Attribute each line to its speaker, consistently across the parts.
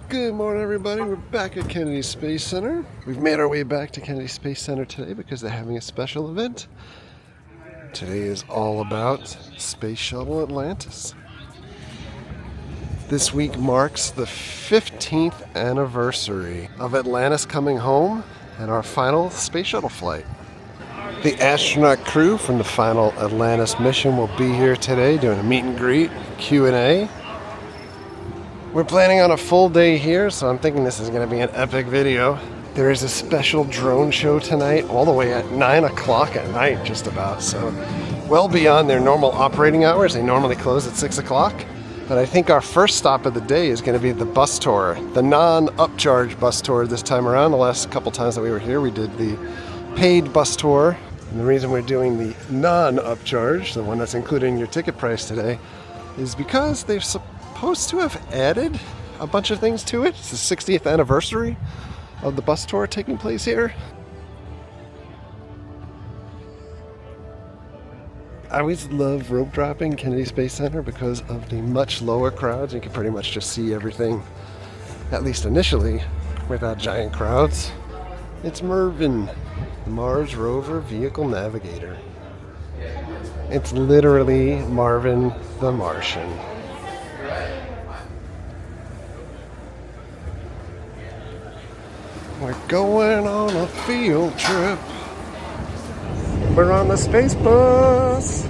Speaker 1: Good morning, everybody. We're back at Kennedy Space Center. We've made our way back to Kennedy Space Center today because they're having a special event. Today is all about Space Shuttle Atlantis. This week marks the 15th anniversary of Atlantis coming home and our final space shuttle flight. The astronaut crew from the final Atlantis mission will be here today doing a meet and greet, Q&A. We're planning on a full day here, so I'm thinking this is going to be an epic video. There is a special drone show tonight, all the way at 9 o'clock at night, just about. So, well beyond their normal operating hours. They normally close at 6 o'clock. But I think our first stop of the day is going to be the bus tour. The non-upcharge bus tour this time around. The last couple times that we were here, we did the paid bus tour. And the reason we're doing the non-upcharge, the one that's included in your ticket price today, is because they're supposed to have added a bunch of things to it. It's the 60th anniversary of the bus tour taking place here. I always love rope dropping Kennedy Space Center because of the much lower crowds. You can pretty much just see everything, at least initially, without giant crowds. It's Mervin, the Mars Rover Vehicle Navigator. It's literally Marvin the Martian. We're going on a field trip. We're on the space bus.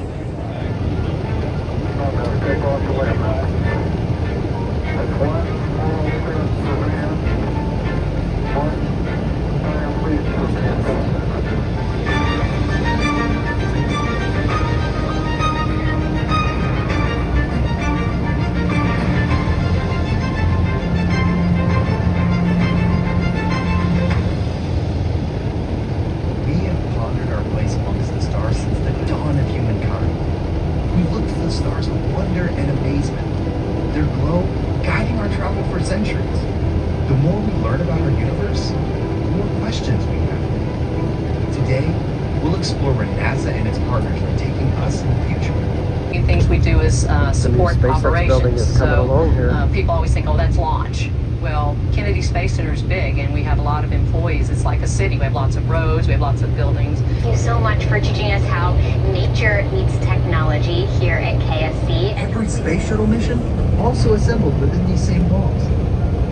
Speaker 2: Support operations. So people always think, oh, that's launch. Well, Kennedy Space Center is big and we have a lot of employees. It's like a city. We have lots of roads, we have lots of buildings.
Speaker 3: Thank you so much for teaching us how nature meets technology here at KSC.
Speaker 4: Every space shuttle mission also assembled within these same walls.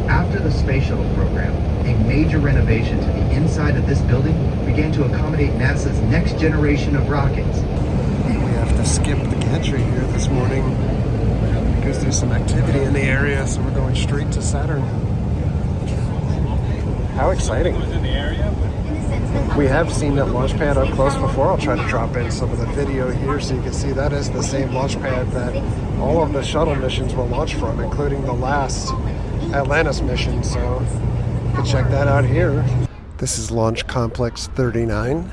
Speaker 4: After the Space Shuttle Program, a major renovation to the inside of this building began to accommodate NASA's next generation of rockets.
Speaker 1: We have to skip the gantry here this morning because there's some activity in the area, so we're going straight to Saturn. How exciting. We have seen that launch pad up close before. I'll try to drop in some of the video here so you can see that is the same launch pad that all of the shuttle missions were launched from, including the last Atlantis mission, so you can check that out here. This is Launch Complex 39.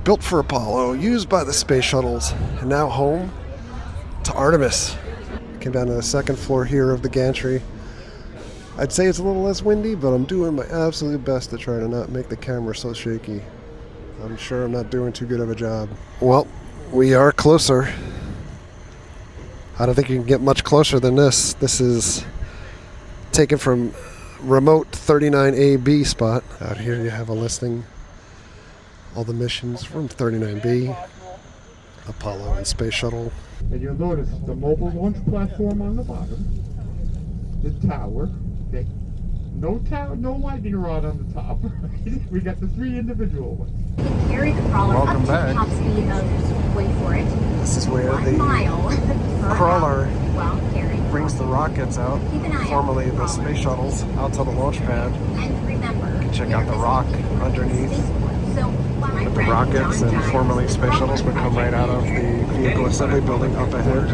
Speaker 1: Built for Apollo, used by the space shuttles, and now home to Artemis. Came down to the second floor here of the gantry. I'd say it's a little less windy, but I'm doing my absolute best to try to not make the camera so shaky. I'm sure I'm not doing too good of a job. Well, we are closer. I don't think you can get much closer than this. This is taken from remote 39AB spot. Out here you have a listing. All the missions from 39B, Apollo and Space Shuttle.
Speaker 5: And you'll notice the mobile launch platform on the bottom, the tower, okay? No tower, no lightning rod on the top. We got the three individual ones.
Speaker 3: Carry the crawler
Speaker 1: Welcome
Speaker 3: up to
Speaker 1: back.
Speaker 3: the top speed of, wait for it,
Speaker 1: This is where
Speaker 3: 1
Speaker 1: the
Speaker 3: mile per
Speaker 1: crawler
Speaker 3: hour while carrying
Speaker 1: brings the rockets out,
Speaker 3: Keep an eye out
Speaker 1: formerly
Speaker 3: for
Speaker 1: the
Speaker 3: crawlers.
Speaker 1: space shuttles, out to the launch pad.
Speaker 3: And remember,
Speaker 1: Check out the rock underneath.
Speaker 3: So, while my
Speaker 1: The
Speaker 3: friend
Speaker 1: rockets
Speaker 3: John
Speaker 1: and
Speaker 3: Giles
Speaker 1: formerly space shuttles would come right out of the vehicle assembly building up ahead,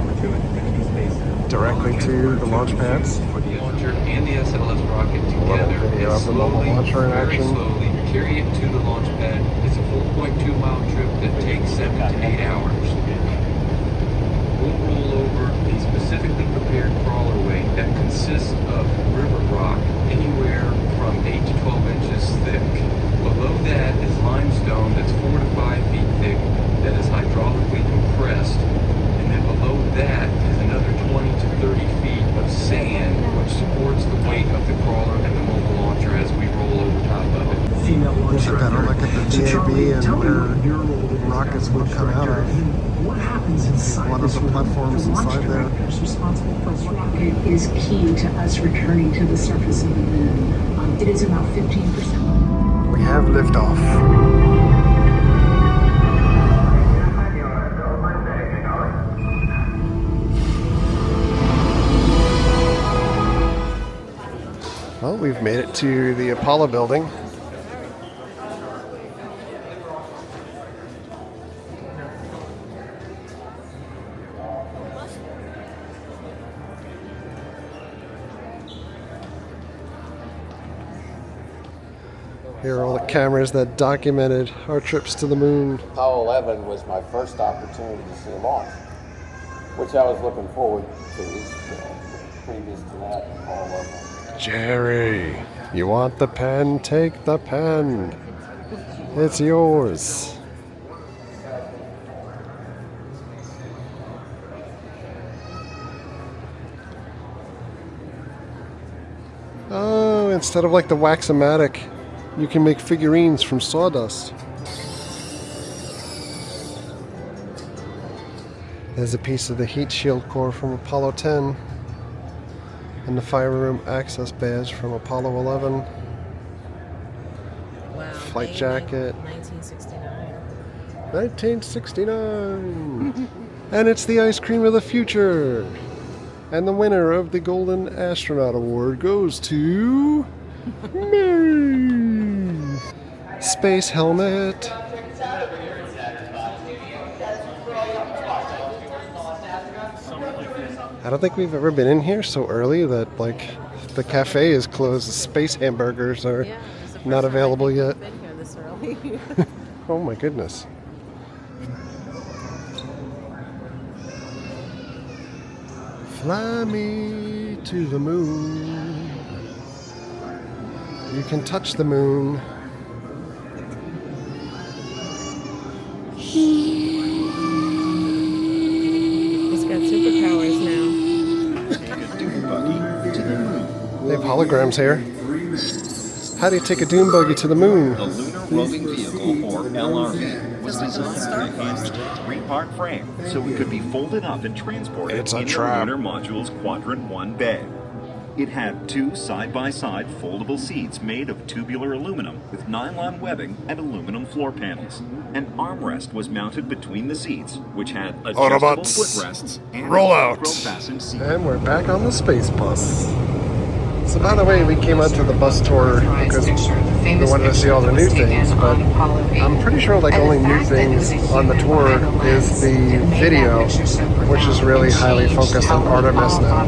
Speaker 1: directly to the launch pads.
Speaker 6: The launcher and the SLS rocket together,
Speaker 1: video of the mobile launcher in
Speaker 6: very
Speaker 1: action.
Speaker 6: slowly carry it to the launch pad. It's a 4.2 mile trip that takes 7 to 8 hours. We'll roll over a specifically prepared crawlerway that consists of river rock anywhere from 8 to 12 inches thick. Below that is limestone that's 4 to 5 feet thick that is hydraulically compressed. And then below that is another 20 to 30 feet of sand which supports the weight
Speaker 1: Here's a better look at the VAB and where rockets would come out of. One of the platforms inside there.
Speaker 7: This rocket is key to us returning to the surface of the moon. It is about 15%.
Speaker 1: We have liftoff. Well, we've made it to the Apollo building. Here are all the cameras that documented our trips to the moon.
Speaker 8: Apollo 11 was my first opportunity to see a launch, which I was looking forward to. Previous to that, Apollo 11.
Speaker 1: Jerry, you want the pen? Take the pen. It's yours. Oh, instead of like the Wax-O-Matic, you can make figurines from sawdust. There's a piece of the heat shield core from Apollo 10. And the fire room access badge from Apollo 11.
Speaker 9: Wow.
Speaker 1: Flight jacket.
Speaker 9: 1969.
Speaker 1: 1969. And it's the ice cream of the future. And the winner of the Golden Astronaut Award goes to Mary. Space helmet. I don't think we've ever been in here so early that, like, the cafe is closed. The space hamburgers are not available yet.
Speaker 9: Been here this early.
Speaker 1: Oh my goodness. Fly me to the moon. You can touch the moon.
Speaker 9: He's got superpowers now.
Speaker 1: They have holograms here. How do you take a dune buggy to the moon?
Speaker 10: The Lunar Roving Vehicle, or LRV, was designed to enhance a three-part frame so it could be folded up and transported
Speaker 1: It's a
Speaker 10: in
Speaker 1: trap.
Speaker 10: the Lunar Module's Quadrant 1 bay. It had two side-by-side foldable seats made of tubular aluminum with nylon webbing and aluminum floor panels. An armrest was mounted between the seats, which had adjustable
Speaker 1: Autobots,
Speaker 10: footrests and
Speaker 1: roll out.
Speaker 10: Velcro-fastened seat.
Speaker 1: And we're back on the space bus. So by the way, we came out to the bus tour because we wanted to see all the new things, but I'm pretty sure like only new things on the tour is the video, which is really highly focused on Artemis now.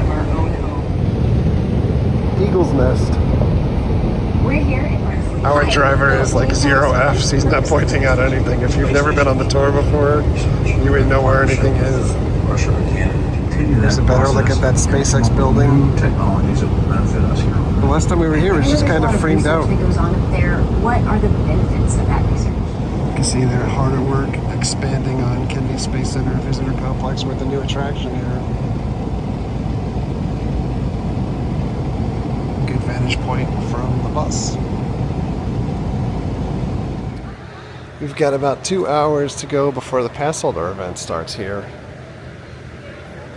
Speaker 1: Eagle's Nest.
Speaker 3: We're here in
Speaker 1: Our driver is like 0 Fs. He's not pointing out anything. If you've never been on the tour before, you would know where anything is. There's a better look at that SpaceX building. The last time we were here, it was just kind of framed out.
Speaker 3: That goes on up there. What are the benefits of that research?
Speaker 1: You can see they're hard at work expanding on Kennedy Space Center Visitor Complex with a new attraction here. Good vantage point from the bus. We've got about 2 hours to go before the Passholder event starts here.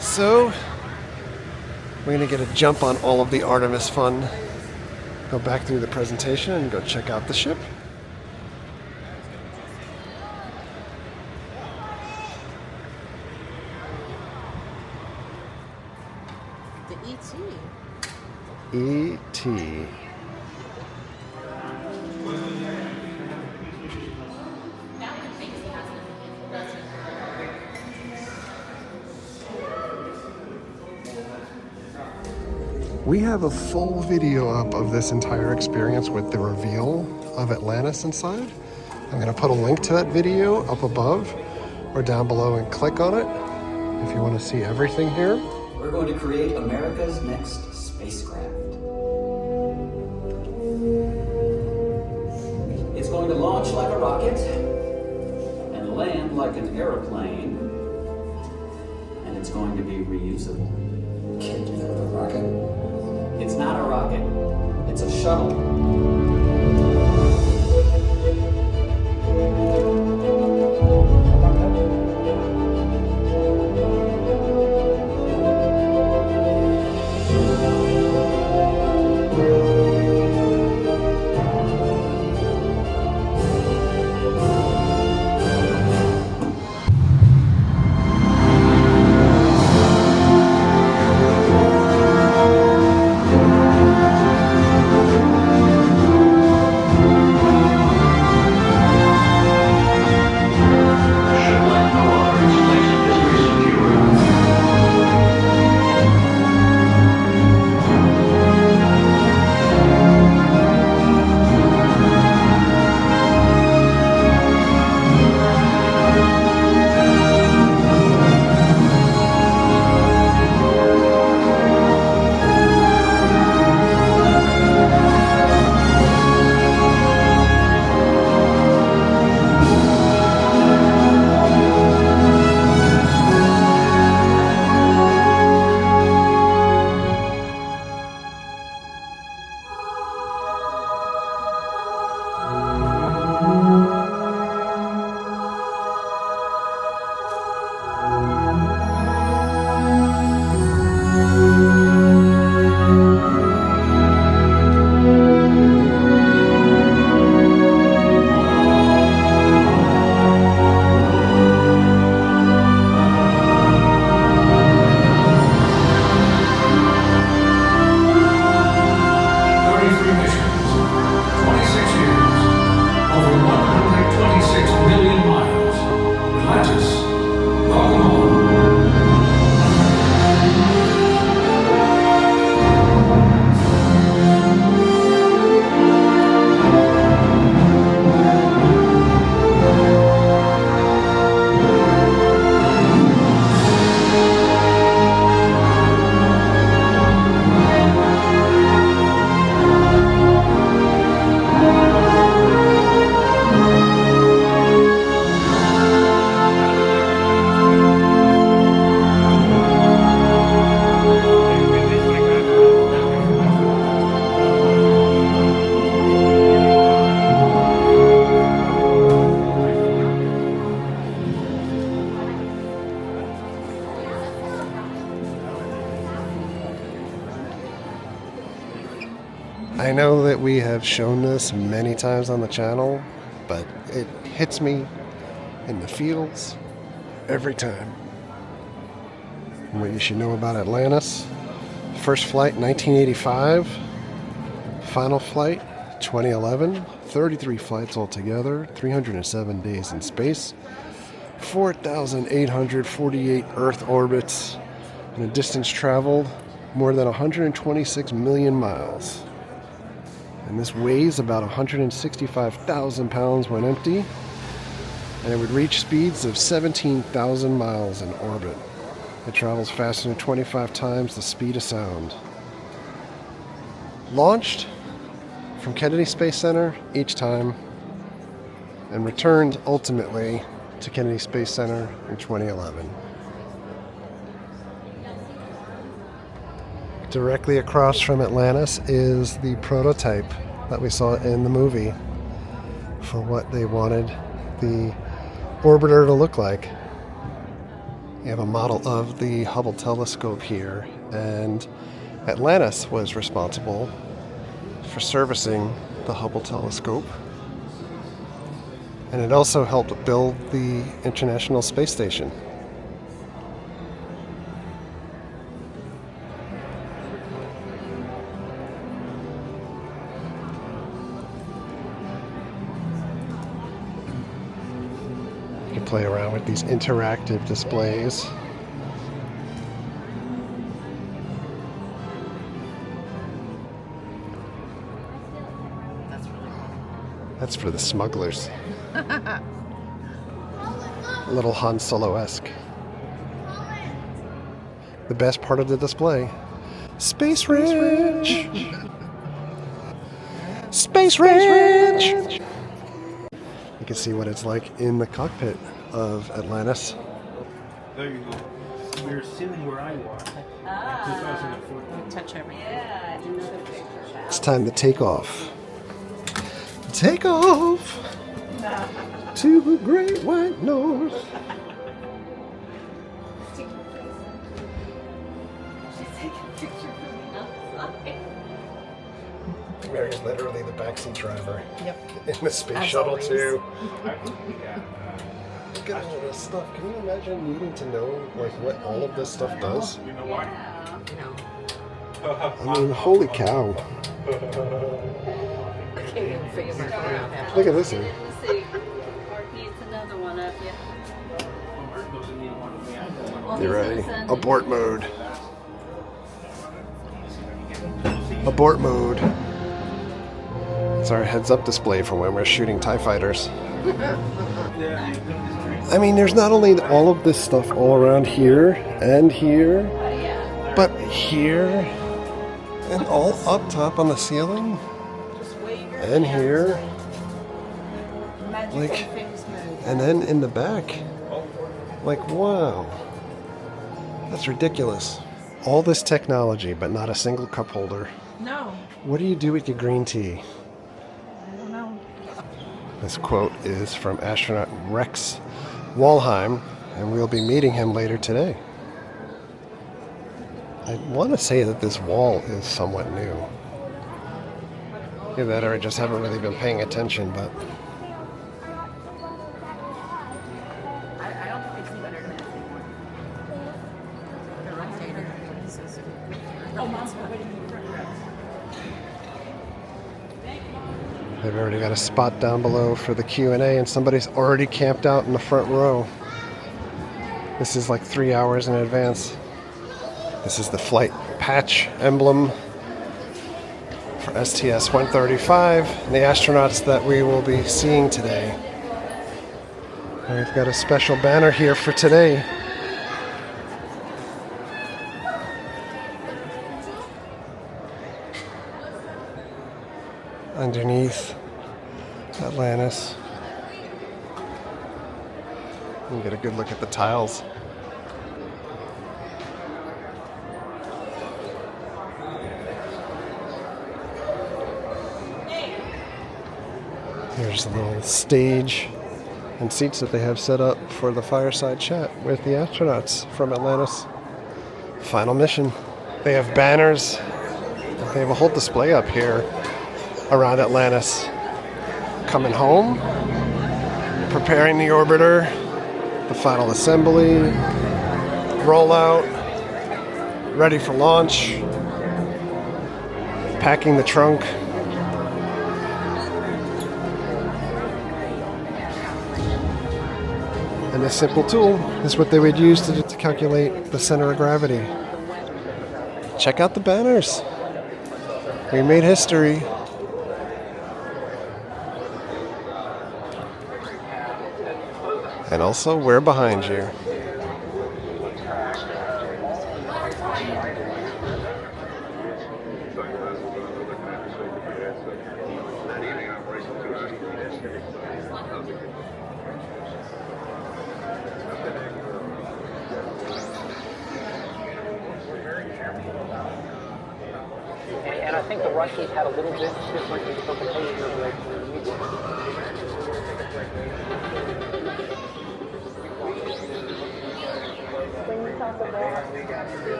Speaker 1: So, we're going to get a jump on all of the Artemis fun. Go back through the presentation and go check out the ship.
Speaker 9: The E.T.
Speaker 1: E.T. We have a full video up of this entire experience with the reveal of Atlantis inside. I'm going to put a link to that video up above or down below and click on it if you want to see everything here.
Speaker 11: We're going to create America's next spacecraft. It's going to launch like a rocket and land like an airplane, and it's going to be reusable.
Speaker 8: Can't do that with a rocket.
Speaker 11: It's not a rocket, it's a shuttle.
Speaker 1: I know that we have shown this many times on the channel, but it hits me in the feels every time. And what you should know about Atlantis: first flight 1985, final flight 2011, 33 flights altogether, 307 days in space, 4,848 Earth orbits, and a distance traveled more than 126 million miles. And this weighs about 165,000 pounds when empty, and it would reach speeds of 17,000 miles in orbit. It travels faster than 25 times the speed of sound. Launched from Kennedy Space Center each time, and returned ultimately to Kennedy Space Center in 2011. Directly across from Atlantis is the prototype that we saw in the movie for what they wanted the orbiter to look like. You have a model of the Hubble telescope here, and Atlantis was responsible for servicing the Hubble telescope, and it also helped build the International Space Station. You can play around with these interactive displays. That's for the smugglers. A little Han Solo-esque. The best part of the display: Space Ranch! Space Ranch! You can see what it's like in the cockpit of Atlantis.
Speaker 12: There you go. We're sitting where I was. 2014.
Speaker 9: Touch everything.
Speaker 1: It's time to take off. Take off to the great white north. Mary's literally the backseat driver.
Speaker 9: Yep.
Speaker 1: In the Space
Speaker 9: As
Speaker 1: Shuttle
Speaker 9: always.
Speaker 1: too. Look at all this stuff. Can you imagine needing to know like what all of this stuff does?
Speaker 12: You know why?
Speaker 1: I mean, holy cow. Look at this here. You ready? Abort mode. Abort mode. It's our heads-up display for when we're shooting TIE fighters. I mean, there's not only all of this stuff all around here and here, but here and all up top on the ceiling and here, like, and then in the back. Like, wow, that's ridiculous. All this technology, but not a single cup holder.
Speaker 9: No.
Speaker 1: What do you do with your green tea?
Speaker 9: I don't know.
Speaker 1: This quote is from astronaut Rex Walheim, and we'll be meeting him later today. I want to say that this wall is somewhat new. Either that or I just haven't really been paying attention, but... They've already got a spot down below for the Q&A, and somebody's already camped out in the front row. This is like 3 hours in advance. This is the flight patch emblem for STS-135, and the astronauts that we will be seeing today. And we've got a special banner here for today. Underneath Atlantis. You can get a good look at the tiles. Here's a little stage and seats that they have set up for the fireside chat with the astronauts from Atlantis. Final mission. They have banners They have a whole display up here around Atlantis. Coming home, preparing the orbiter, the final assembly, rollout, ready for launch, packing the trunk. And this simple tool is what they would use to calculate the center of gravity. Check out the banners. We made history. And also, we're behind you.
Speaker 13: And I think the Russians had a little bit different interpretation of the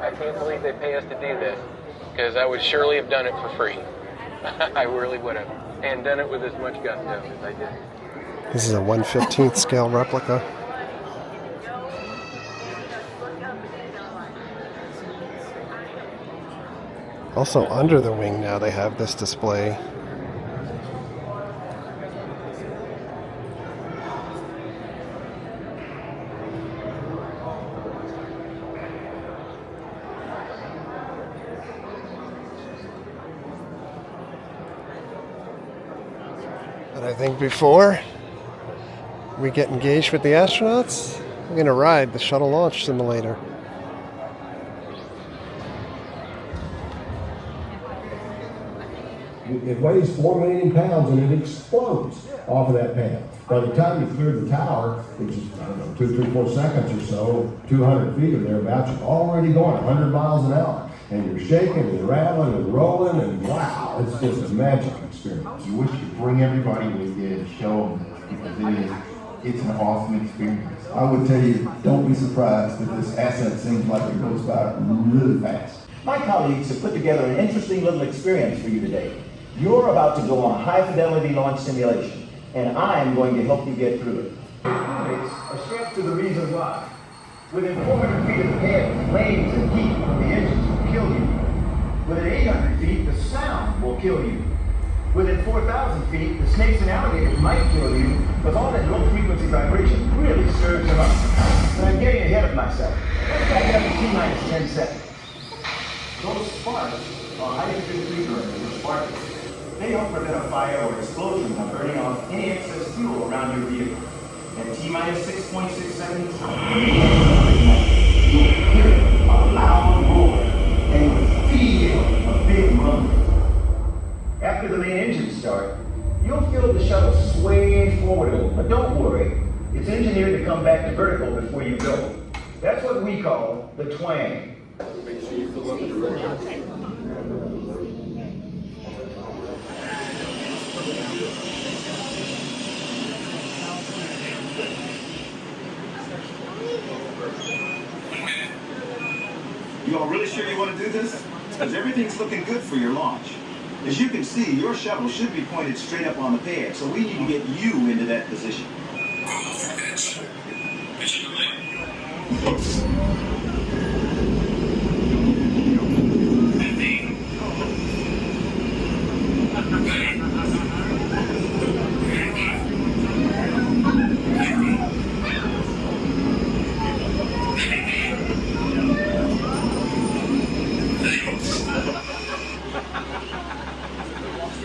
Speaker 6: I can't believe they pay us to do this, because I would surely have done it for free. I really would have, and done it with as much gusto as I did.
Speaker 1: This is a 1/15th scale replica. Also under the wing now they have this display. But I think before we get engaged with the astronauts, we're going to ride the Shuttle Launch Simulator.
Speaker 14: It weighs 4 million pounds and it explodes off of that pad. By the time you clear the tower, which is, I don't know, 2, 3, 4 seconds or so, 200 feet or thereabouts, you're already going 100 miles an hour. And you're shaking and rattling and rolling and wow, it's just a magic experience.
Speaker 15: You wish you could bring everybody with you and show them because it's an awesome experience.
Speaker 14: I would tell you, don't be surprised that this asset seems like it goes by really fast.
Speaker 16: My colleagues have put together an interesting little experience for you today. You're about to go on a high-fidelity launch simulation, and I'm going to help you get through it. It's a step to the reason why. Within 400 feet of the pad, flames and heat from the engines will kill you. Within 800 feet, the sound will kill you. Within 4,000 feet, the snakes and alligators might kill you, because all that low-frequency vibration really stirs them up. But I'm getting ahead of myself. Let's back it up to T-minus 10 seconds. Those sparks are high-efficiency burners or sparkers. They help prevent a fire or explosion by burning off any excess fuel around your vehicle. At T-minus 6.67, you'll hear a loud roar and you'll feel a big rumble. After the main engines start, you'll feel the shuttle swaying forward a little, but don't worry. It's engineered to come back to vertical before you go. That's what we call the twang.
Speaker 6: Make sure you fill up the direction.
Speaker 17: You all really sure you want to do this? Because everything's looking good for your launch. As you can see, your shuttle should be pointed straight up on the pad, so we need to get you into that position.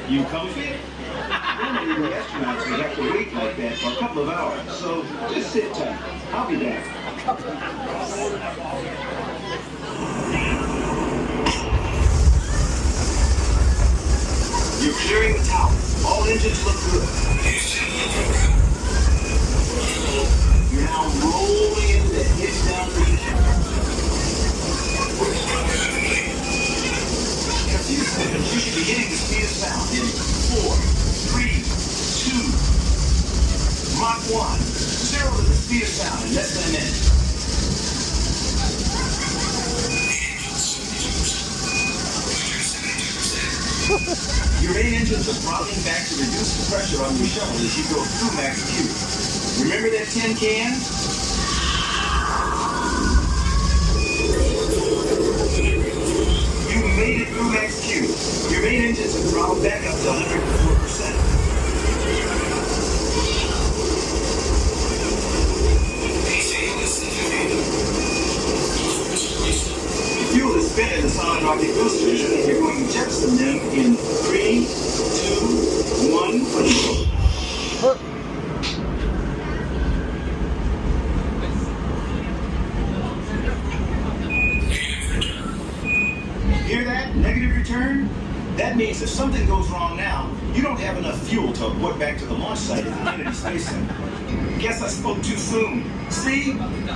Speaker 17: You comfy? Normally the astronauts would have to wait like that for a couple of hours, so just sit tight. I'll be back. You're clearing the tower. All engines look good. You're now rolling into the hits-down region. In a few seconds, you should be hitting the speed of sound in 4, 3, 2, Mach 1. 0 to the speed of sound in less than a minute. Your main engines are throttling back to reduce the pressure on your shuttle as you go through max Q. Remember that tin can? You made it through max Q. Your main engines have throttled back up to 104%. Fuel is spent in the solid rocket boosters, and you're going to jettison them in 3, 2, 1. Hear that? Negative return? That means if something goes wrong now, you don't have enough fuel to put back to the launch site at the Atlantis Space Center. Guess I spoke too soon. See?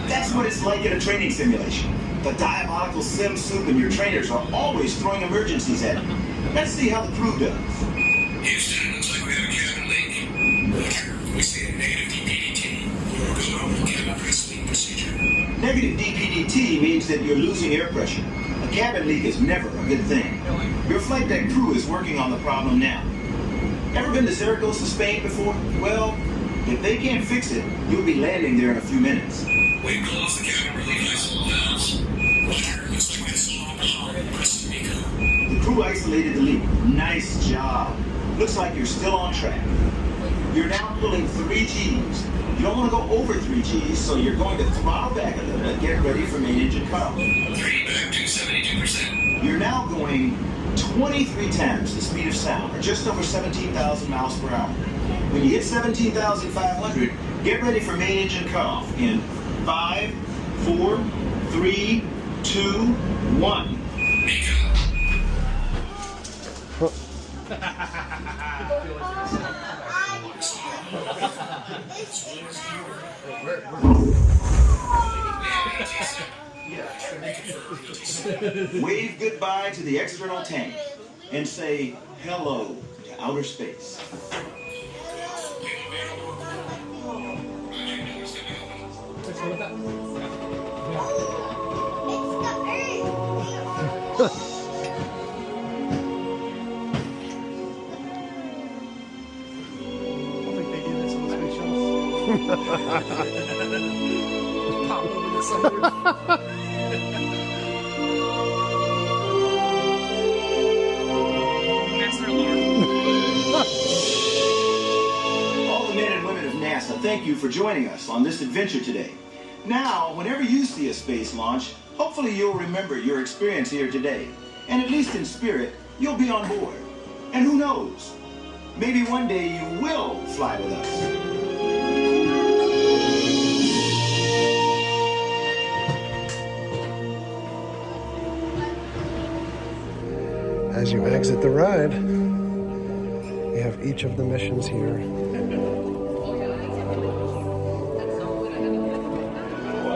Speaker 17: That's what it's like in a training simulation. The diabolical sim soup and your trainers are always throwing emergencies at you. Let's see how the crew does.
Speaker 18: Houston, looks like we have a cabin leak. We see a negative DPDT. We'll go over cabin pre-sleep procedure.
Speaker 17: Negative DPDT means that you're losing air pressure. A cabin leak is never a good thing. Your flight deck crew is working on the problem now. Ever been to Zaragoza, Spain before? Well, if they can't fix it, you'll be landing there in a few minutes.
Speaker 18: We've closed the cabin relief isolate valves. Water looks like it's all power pressed Miko.
Speaker 17: The crew isolated the leak. Nice job. Looks like you're still on track. You're now pulling 3 Gs. You don't want to go over 3 Gs, so you're going to throttle back a little bit. Get ready for main engine cutoff.
Speaker 18: 3 back to 72%.
Speaker 17: You're now going 23 times the speed of sound, or just over 17,000 miles per hour. When you hit 17,500, get ready for main engine cutoff in 5, 4, 3, 2, 1. Wave goodbye to the external tank and say hello to outer space.
Speaker 1: Pop over the sunroof.
Speaker 17: All the men and women of NASA, thank you for joining us on this adventure today. Now, whenever you see a space launch, hopefully you'll remember your experience here today. And at least in spirit, you'll be on board. And who knows? Maybe one day you will fly with us.
Speaker 1: As you exit the ride, you have each of the missions here.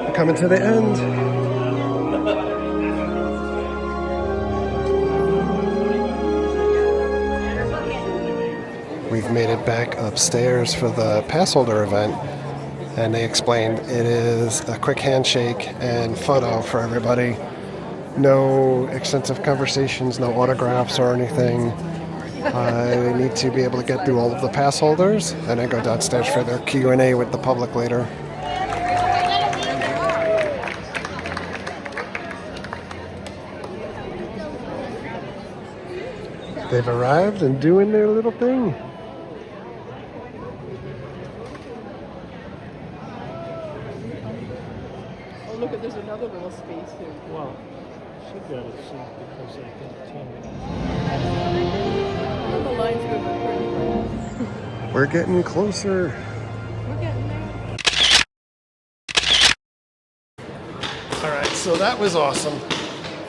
Speaker 1: We're coming to the end. We've made it back upstairs for the Passholder event, and they explained it is a quick handshake and photo for everybody. No extensive conversations, no autographs or anything. I need to be able to get through all of the pass holders and then go downstairs for their Q&A with the public later. They've arrived and doing their little thing.
Speaker 9: Oh, look, there's another little space here.
Speaker 12: Well, she got it synced because I think Tim.
Speaker 9: The lines go pretty fast.
Speaker 1: We're getting closer.
Speaker 9: We're getting there.
Speaker 1: Alright, so that was awesome.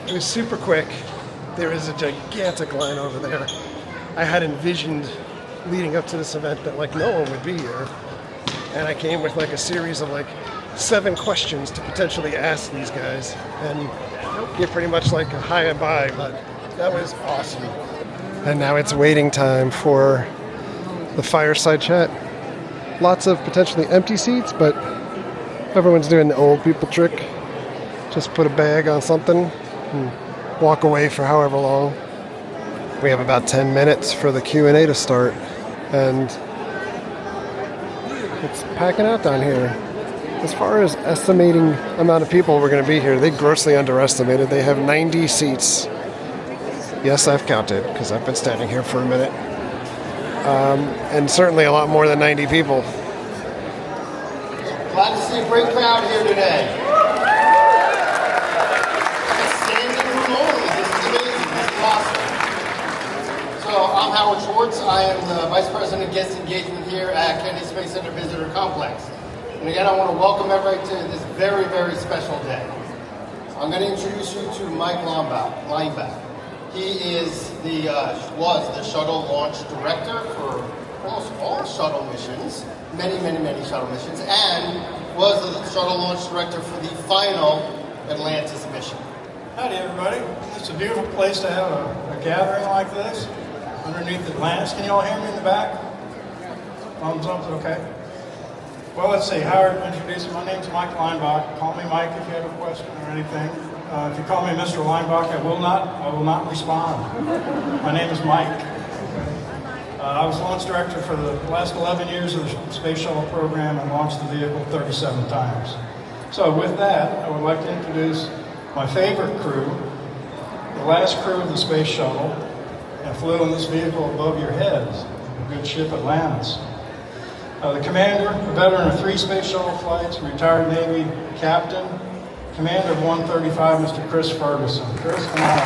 Speaker 1: It was super quick. There is a gigantic line over there. I had envisioned leading up to this event that like no one would be here. And I came with like a series of like 7 questions to potentially ask these guys. And get pretty much like a hi and bye, but that was awesome. And now it's waiting time for the fireside chat. Lots of potentially empty seats, but everyone's doing the old people trick. Just put a bag on something and walk away for however long. We have about 10 minutes for the Q&A to start, and it's packing out down here. As far as estimating amount of people we're going to be here, they grossly underestimated. They have 90 seats. Yes, I've counted, because I've been standing here for a minute. And certainly a lot more than 90 people.
Speaker 19: Glad to see a great crowd here today. Standing room only. This is amazing. This is awesome. So I'm Howard Schwartz. I am the Vice President of Guest Engagement here at Kennedy Space Center Visitor Complex. And again, I want to welcome everybody to this very, very special day. I'm going to introduce you to Mike Lineback. He was the Shuttle Launch Director for almost all shuttle missions, many shuttle missions, and was the Shuttle Launch Director for the final Atlantis mission.
Speaker 20: Howdy, everybody. It's a beautiful place to have a gathering like this underneath Atlantis. Can you all hear me in the back? Thumbs up, okay. Well, let's see. Howard introduced me. My name's Mike Lineback. Call me Mike if you have a question or anything. If you call me Mr. Lineback, I will not respond. My name is Mike. I was launch director for the last 11 years of the Space Shuttle Program and launched the vehicle 37 times. So with that, I would like to introduce my favorite crew, the last crew of the Space Shuttle, and flew in this vehicle above your heads, the good ship Atlantis. The commander, a veteran of 3 Space Shuttle flights, retired Navy captain, commander of 135, Mr. Chris Ferguson. Chris, come on.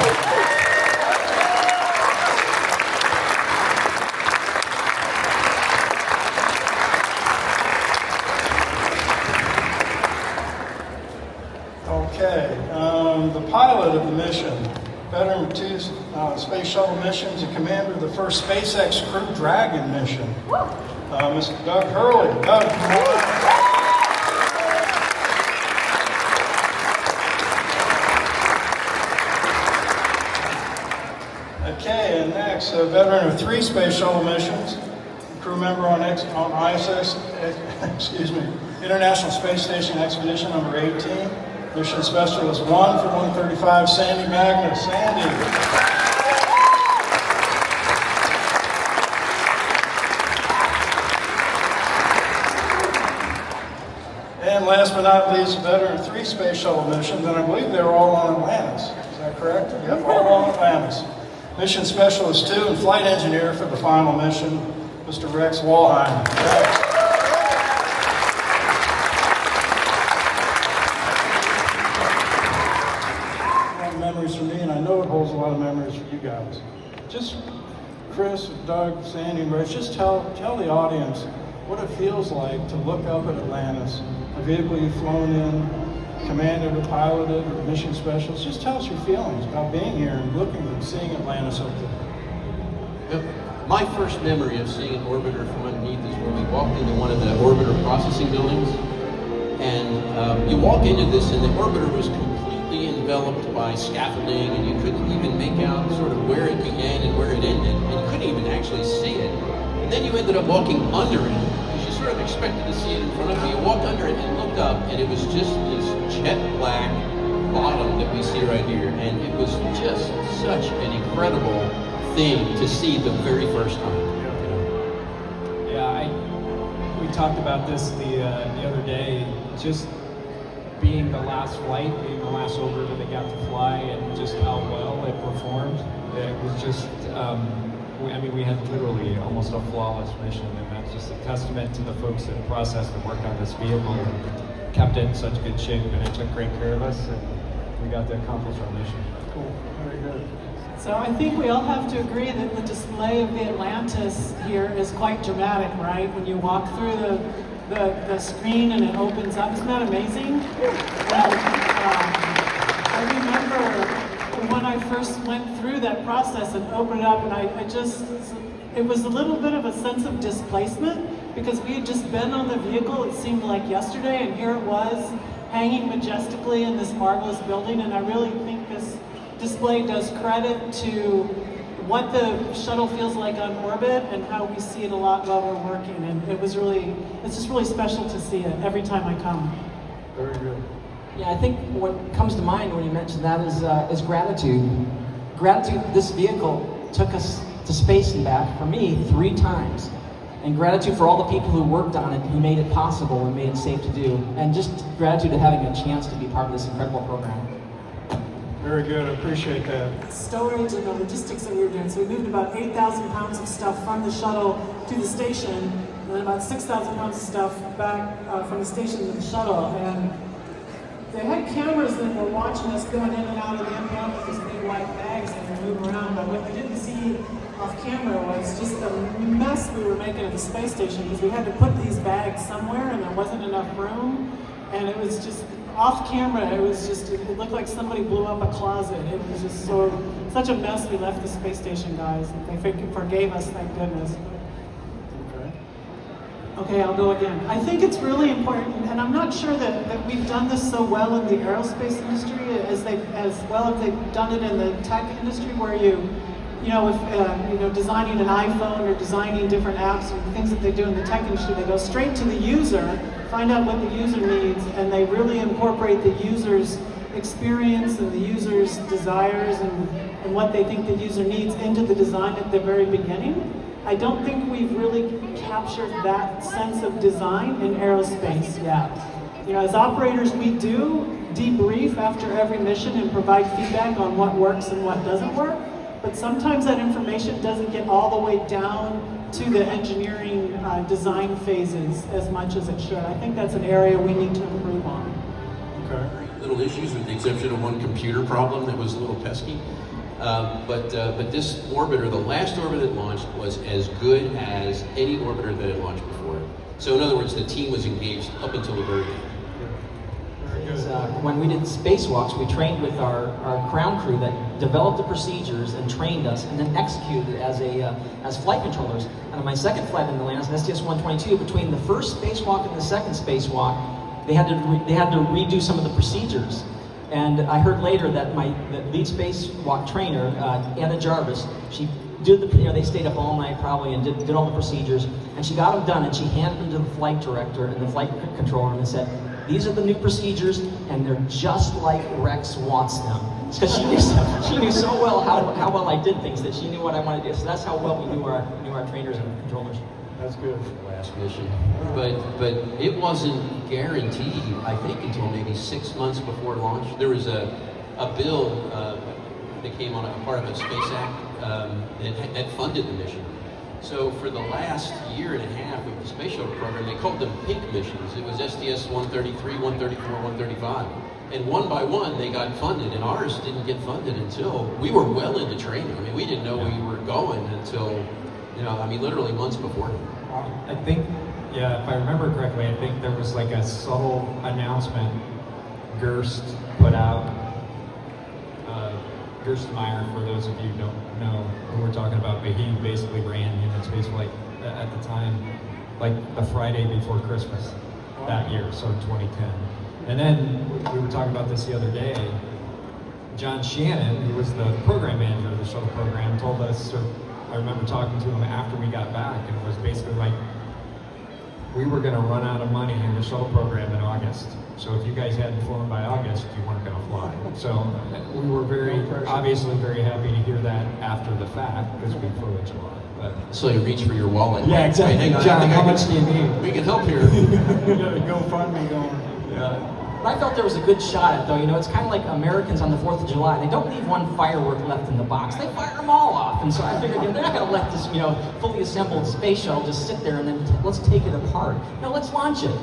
Speaker 20: Okay, the pilot of the mission, veteran of 2 Space Shuttle missions, and commander of the first SpaceX Crew Dragon mission, Mr. Doug Hurley. Doug, come on. Okay, and next, a veteran of 3 Space Shuttle missions, crew member on ISS, International Space Station Expedition number 18, mission specialist 1 for 135, Sandy Magnus. Sandy. And last but not least, a veteran of 3 Space Shuttle missions, and I believe they were all on Atlantis. Is that correct? Yep, all on Atlantis. Mission Specialist 2 and Flight Engineer for the final mission, Mr. Rex Walheim. Rex. A lot of memories for me, and I know it holds a lot of memories for you guys. Just Chris, Doug, Sandy, and Rex, just tell the audience what it feels like to look up at Atlantis, a vehicle you've flown in, commanded or piloted or mission specialist. Just tell us your feelings about being here and looking and seeing Atlantis up there.
Speaker 21: My first memory of seeing an orbiter from underneath is when we walked into one of the orbiter processing buildings. And you walk into this and the orbiter was completely enveloped by scaffolding, and you couldn't even make out sort of where it began and where it ended. And you couldn't even actually see it. And then you ended up walking under it. Sort of expected to see it in front of you. You walked under it and looked up, and it was just this jet black bottom that we see right here, and it was just such an incredible thing to see the very first time.
Speaker 22: Yeah, we talked about this the other day. Just being the last flight, being the last orbiter that got to fly, and just how well it performed. It was just. We had literally almost a flawless mission, and that's just a testament to the folks that processed and worked on this vehicle and kept it in such good shape, and it took great care of us, and we got to accomplish our mission.
Speaker 20: Cool, very good.
Speaker 23: So I think we all have to agree that the display of the Atlantis here is quite dramatic, right? When you walk through the screen and it opens up, isn't that amazing? I remember when I first went through that process and opened it up, and it was a little bit of a sense of displacement because we had just been on the vehicle, it seemed like yesterday, and here it was hanging majestically in this marvelous building, and I really think this display does credit to what the shuttle feels like on orbit and how we see it a lot while we're working, and it's just really special to see it every time I come.
Speaker 20: Very good.
Speaker 24: Yeah, I think what comes to mind when you mention that is gratitude.
Speaker 2: Gratitude, this vehicle took us to space and back, for me, 3 times. And gratitude for all the people who worked on it, who made it possible and made it safe to do. And just gratitude to having a chance to be part of this incredible program.
Speaker 20: Very good, I appreciate that.
Speaker 23: Storage and the logistics that we were doing. So we moved about 8,000 pounds of stuff from the shuttle to the station, and then about 6,000 pounds of stuff back from the station to the shuttle. And they had cameras that were watching us going in and out of the MPL with these big white bags and we move around. But what they didn't see off camera was just the mess we were making at the space station, because we had to put these bags somewhere and there wasn't enough room. And it was just off camera, it looked like somebody blew up a closet. It was just such a mess. We left the space station, guys. They forgave us, thank goodness. Okay, I'll go again. I think it's really important, and I'm not sure that we've done this so well in the aerospace industry as well as they've done it in the tech industry, where if designing an iPhone or designing different apps or things that they do in the tech industry, they go straight to the user, find out what the user needs, and they really incorporate the user's experience and the user's desires and what they think the user needs into the design at the very beginning. I don't think we've really captured that sense of design in aerospace yet. As operators, we do debrief after every mission and provide feedback on what works and what doesn't work, but sometimes that information doesn't get all the way down to the engineering design phases as much as it should. I think that's an area we need to improve on.
Speaker 20: Okay.
Speaker 21: Little issues, with the exception of one computer problem that was a little pesky. But this orbiter, the last orbiter that launched, was as good as any orbiter that had launched before it. So in other words, the team was engaged up until the very end.
Speaker 2: When we did spacewalks, we trained with our ground crew that developed the procedures and trained us, and then executed it as flight controllers. And on my second flight in Atlantis, an STS-122, between the first spacewalk and the second spacewalk, they had to redo some of the procedures. And I heard later that the lead spacewalk trainer, Anna Jarvis, she did they stayed up all night probably and did all the procedures, and she got them done, and she handed them to the flight director and the flight controller and said, "These are the new procedures, and they're just like Rex wants them." Because she knew so well how well I did things, that she knew what I wanted to do. So that's how well we knew our trainers and controllers.
Speaker 20: That's good.
Speaker 21: Last mission, but it wasn't guaranteed, I think, until maybe 6 months before launch. There was a bill that came on a part of the Space Act that funded the mission. So for the last year and a half of the Space Shuttle Program, they called them pink missions. It was STS-133, 134, 135. And one by one, they got funded, and ours didn't get funded until we were well into training. I mean, we didn't know we were going until, literally months before.
Speaker 22: I think, if I remember correctly, I think there was like a subtle announcement Gerst put out. Gerstmeyer, for those of you who don't know who we're talking about, but he basically ran human spaceflight at the time, like the Friday before Christmas that year, so 2010. And then we were talking about this the other day. John Shannon, who was the program manager of the shuttle program, told us, or I remember talking to him after we got back, and it was basically like, we were going to run out of money in the shuttle program in August. So if you guys hadn't flown by August, you weren't going to fly. So we were obviously very happy to hear that after the fact, because we flew in July. But
Speaker 21: so you reach for your wallet.
Speaker 22: Yeah, exactly.
Speaker 21: Hey,
Speaker 22: John, how much do you need?
Speaker 21: We can help here.
Speaker 20: GoFundMe going.
Speaker 22: Yeah.
Speaker 2: But I felt there was a good shot at it, though. It's kind of like Americans on the 4th of July. They don't leave one firework left in the box. They fire them all off. And so I figured, they're not going to let this, fully assembled space shuttle just sit there and then let's take it apart. No, let's launch it.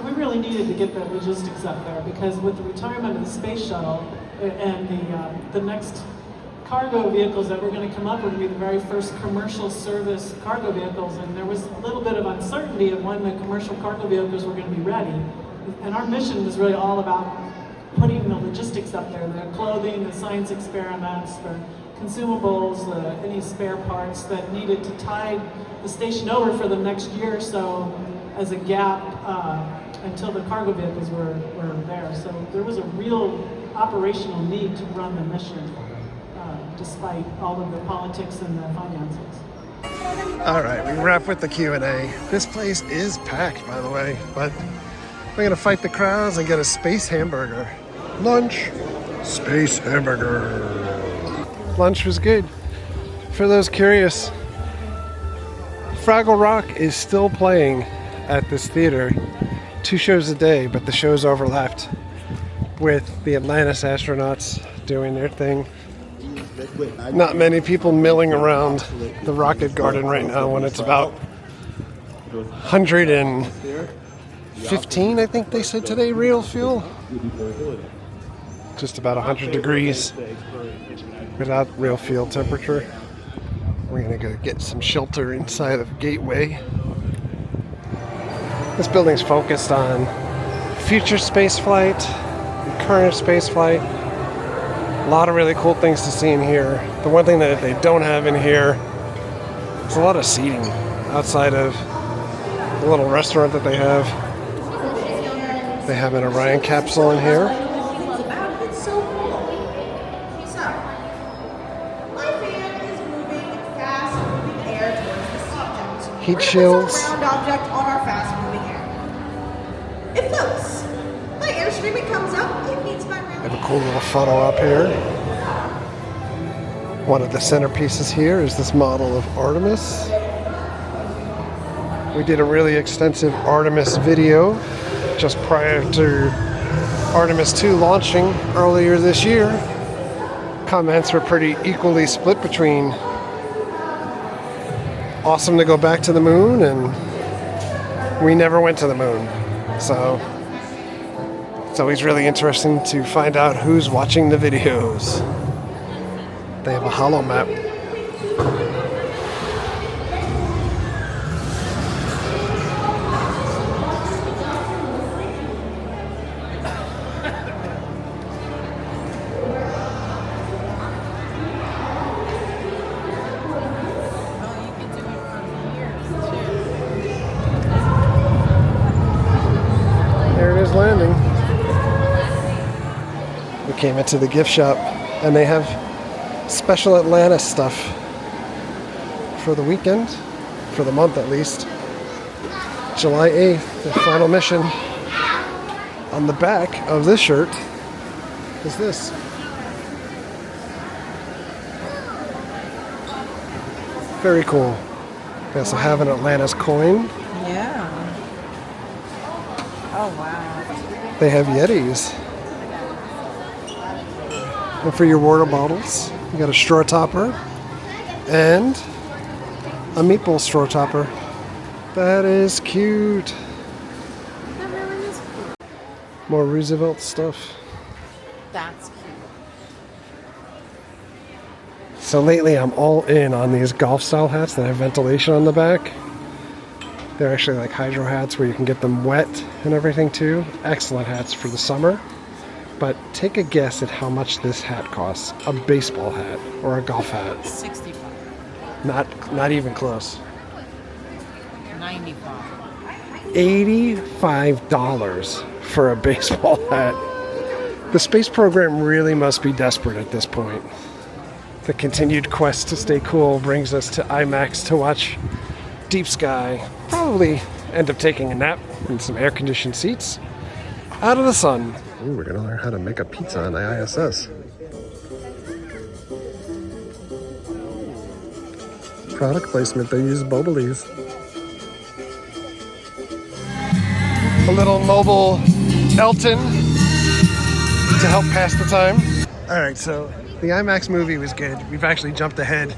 Speaker 23: We really needed to get the logistics up there, because with the retirement of the space shuttle and the next cargo vehicles that were going to come up were going to be the very first commercial service cargo vehicles, and there was a little bit of uncertainty of when the commercial cargo vehicles were going to be ready. And our mission was really all about putting the logistics up there, the clothing, the science experiments, the consumables, any spare parts that needed to tide the station over for the next year or so as a gap until the cargo vehicles were there. So there was a real operational need to run the mission, despite all of the politics and the finances.
Speaker 1: All right, we wrap with the Q&A. This place is packed, by the way, but we're gonna fight the crowds and get a space hamburger. Lunch, space hamburger. Lunch was good. For those curious, Fraggle Rock is still playing at this theater. 2 shows a day, but the shows overlapped with the Atlantis astronauts doing their thing. Not many people milling around the rocket garden right now when it's about 115, I think they said today, real fuel. Just about 100 degrees without real fuel temperature. We're gonna go get some shelter inside of Gateway. This building's focused on future space flight, current space flight. A lot of really cool things to see in here. The one thing that they don't have in here is a lot of seating outside of the little restaurant that they have. They have an Orion capsule in here. Heat shields.
Speaker 4: Round object on our fast-moving air. It floats. By airstream it comes up. It meets my round.
Speaker 1: They have a cool little funnel up here. One of the centerpieces here is this model of Artemis. We did a really extensive Artemis video just prior to Artemis 2 launching earlier this year. Comments were pretty equally split between awesome to go back to the moon and we never went to the moon. So it's always really interesting to find out who's watching the videos. They have a holo map. Landing. We came into the gift shop and they have special Atlantis stuff for the weekend, for the month at least. July 8th, the final mission. On the back of this shirt is this. Very cool. They also have an Atlantis coin.
Speaker 9: Yeah. Oh, wow.
Speaker 1: They have Yetis. And for your water bottles, you got a straw topper and a meatball straw topper. That is cute.
Speaker 9: That really is cute.
Speaker 1: More Roosevelt stuff.
Speaker 9: That's cute.
Speaker 1: So lately I'm all in on these golf style hats that have ventilation on the back. They're actually like hydro hats where you can get them wet and everything too. Excellent hats for the summer. But take a guess at how much this hat costs. A baseball hat or a golf hat.
Speaker 9: $65.
Speaker 1: Not even close.
Speaker 9: $95.
Speaker 1: $85 for a baseball hat. The space program really must be desperate at this point. The continued quest to stay cool brings us to IMAX to watch Deep Sky. Probably end up taking a nap in some air-conditioned seats out of the sun. Ooh, we're gonna learn how to make a pizza on the ISS. Product placement, they use bubblies. A little mobile Elton to help pass the time. All right, so the IMAX movie was good. We've actually jumped ahead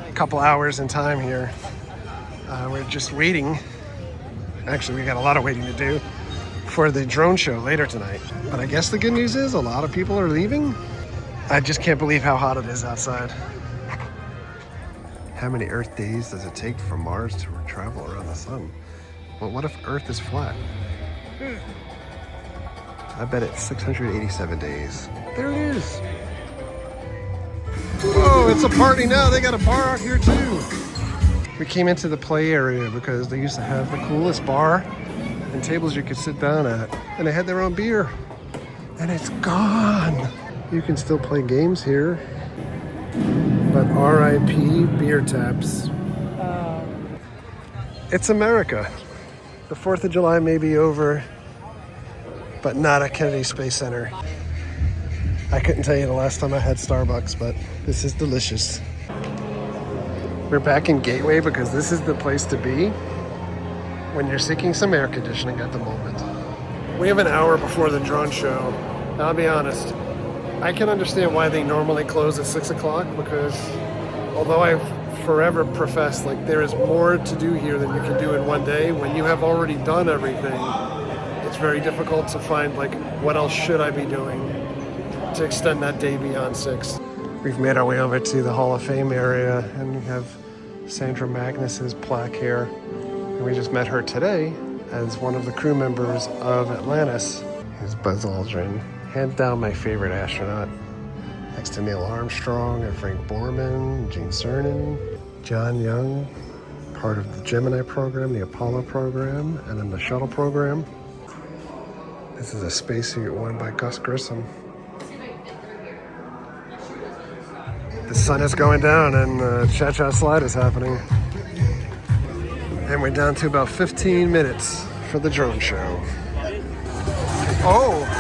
Speaker 1: a couple hours in time here. We're just waiting. Actually, we got a lot of waiting to do for the drone show later tonight. But I guess the good news is a lot of people are leaving. I just can't believe how hot it is outside. How many Earth days does it take for Mars to travel around the sun? Well, what if Earth is flat? I bet it's 687 days. There it is. Whoa, it's a party now. They got a bar out here too. We came into the play area because they used to have the coolest bar and tables you could sit down at. And they had their own beer. And it's gone. You can still play games here. But RIP beer taps. It's America. The 4th of July may be over, but not at Kennedy Space Center. I couldn't tell you the last time I had Starbucks, but this is delicious. We're back in Gateway because this is the place to be when you're seeking some air conditioning at the moment. We have an hour before the drone show. Now, I'll be honest, I can understand why they normally close at 6 o'clock because although I've forever professed like there is more to do here than you can do in one day, when you have already done everything, it's very difficult to find like what else should I be doing to extend that day beyond 6. We've made our way over to the Hall of Fame area and we have Sandra Magnus's plaque here. And we just met her today as one of the crew members of Atlantis. Here's Buzz Aldrin, hands down my favorite astronaut. Next to Neil Armstrong and Frank Borman, Gene Cernan, John Young, part of the Gemini program, the Apollo program, and then the Shuttle program. This is a spacesuit worn by Gus Grissom. The sun is going down and the cha-cha slide is happening. And we're down to about 15 minutes for the drone show. Oh!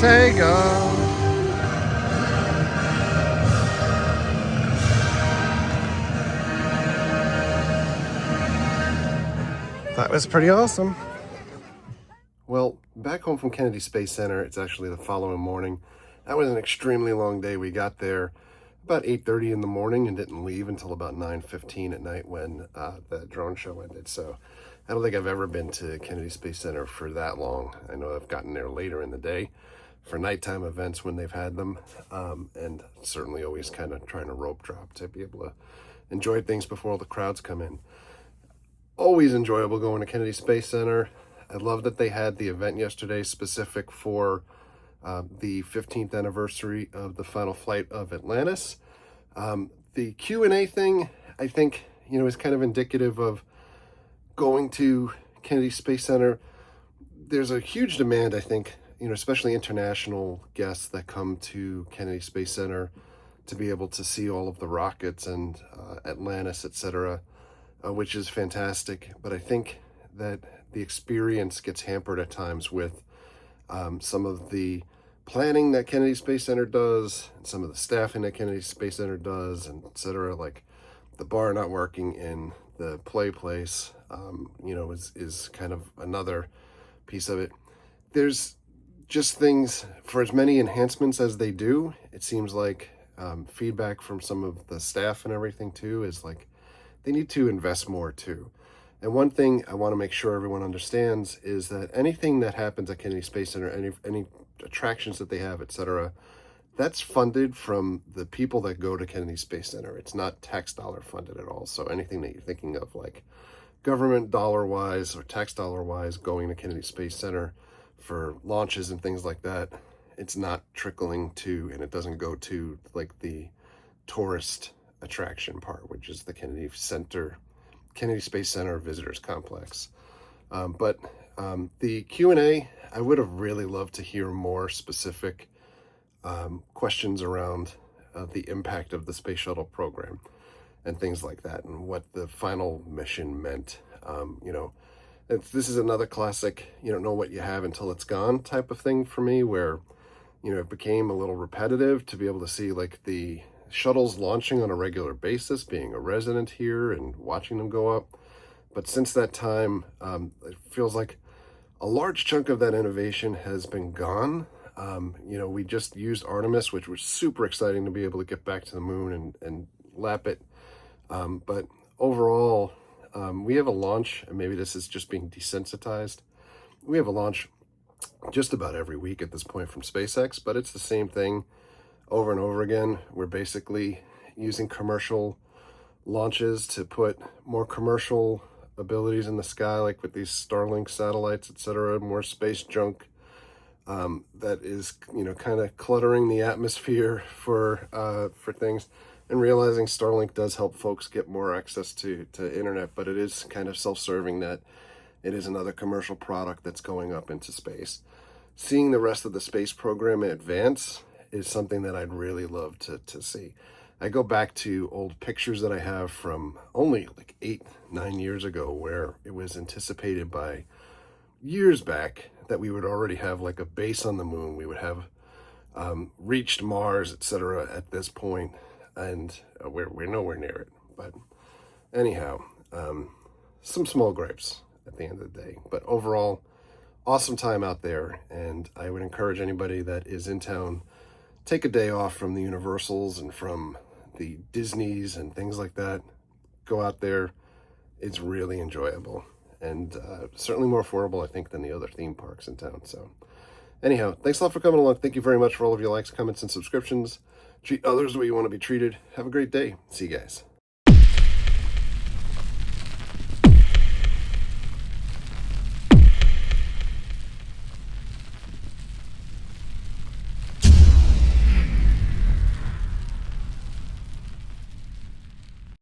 Speaker 1: Sega. That was pretty awesome. Well, back home from Kennedy Space Center, it's actually the following morning. That was an extremely long day. We got there about 8:30 in the morning and didn't leave until about 9:15 at night when the drone show ended. So I don't think I've ever been to Kennedy Space Center for that long. I know I've gotten there later in the day for nighttime events when they've had them, and certainly always kind of trying to rope drop to be able to enjoy things before all the crowds come in. Always enjoyable going to Kennedy Space Center. I love that they had the event yesterday specific for the 15th anniversary of the final flight of Atlantis. The Q&A thing, I think, is kind of indicative of going to Kennedy Space Center. There's a huge demand, I think, especially international guests that come to Kennedy Space Center to be able to see all of the rockets and Atlantis, etc., which is fantastic. But I think that the experience gets hampered at times with some of the planning that Kennedy Space Center does, and some of the staffing that Kennedy Space Center does, and etc. Like the bar not working in the play place, is kind of another piece of it. There's just things, for as many enhancements as they do, it seems like feedback from some of the staff and everything too is like they need to invest more too. And one thing I want to make sure everyone understands is that anything that happens at Kennedy Space Center, any attractions that they have, etc., that's funded from the people that go to Kennedy Space Center. It's not tax dollar funded at all. So anything that you're thinking of like government dollar wise or tax dollar wise going to Kennedy Space Center for launches and things like that, it's not trickling to, and it doesn't go to like the tourist attraction part, which is the Kennedy Center Kennedy Space Center Visitors Complex. But the Q&A, I would have really loved to hear more specific questions around the impact of the Space Shuttle program and things like that, and what the final mission meant. You know, this is another classic, you don't know what you have until it's gone type of thing for me, where, you know, it became a little repetitive to be able to see like the shuttles launching on a regular basis, being a resident here and watching them go up. But since that time, it feels like a large chunk of that innovation has been gone. You know, we just used Artemis, which was super exciting to be able to get back to the moon and lap it. But overall, we have a launch, and maybe this is just being desensitized. We have a launch just about every week at this point from SpaceX, but it's the same thing over and over again. We're basically using commercial launches to put more commercial abilities in the sky, like with these Starlink satellites, etc., more space junk that is, you know, kind of cluttering the atmosphere for things, and realizing Starlink does help folks get more access to internet, but it is kind of self-serving that it is another commercial product that's going up into space. Seeing the rest of the space program advance is something that I'd really love to see. I go back to old pictures that I have from only like 8-9 years ago, where it was anticipated by years back that we would already have like a base on the moon. We would have reached Mars, etc. at this point, and we're nowhere near it. But anyhow, some small gripes at the end of the day. But overall, awesome time out there, and I would encourage anybody that is in town, take a day off from the Universals and from the Disneys and things like that. Go out there. It's really enjoyable, and certainly more affordable, I think, than the other theme parks in town. So anyhow, thanks a lot for coming along. Thank you very much for all of your likes, comments, and subscriptions. Treat others the way you want to be treated. Have a great day. See you guys.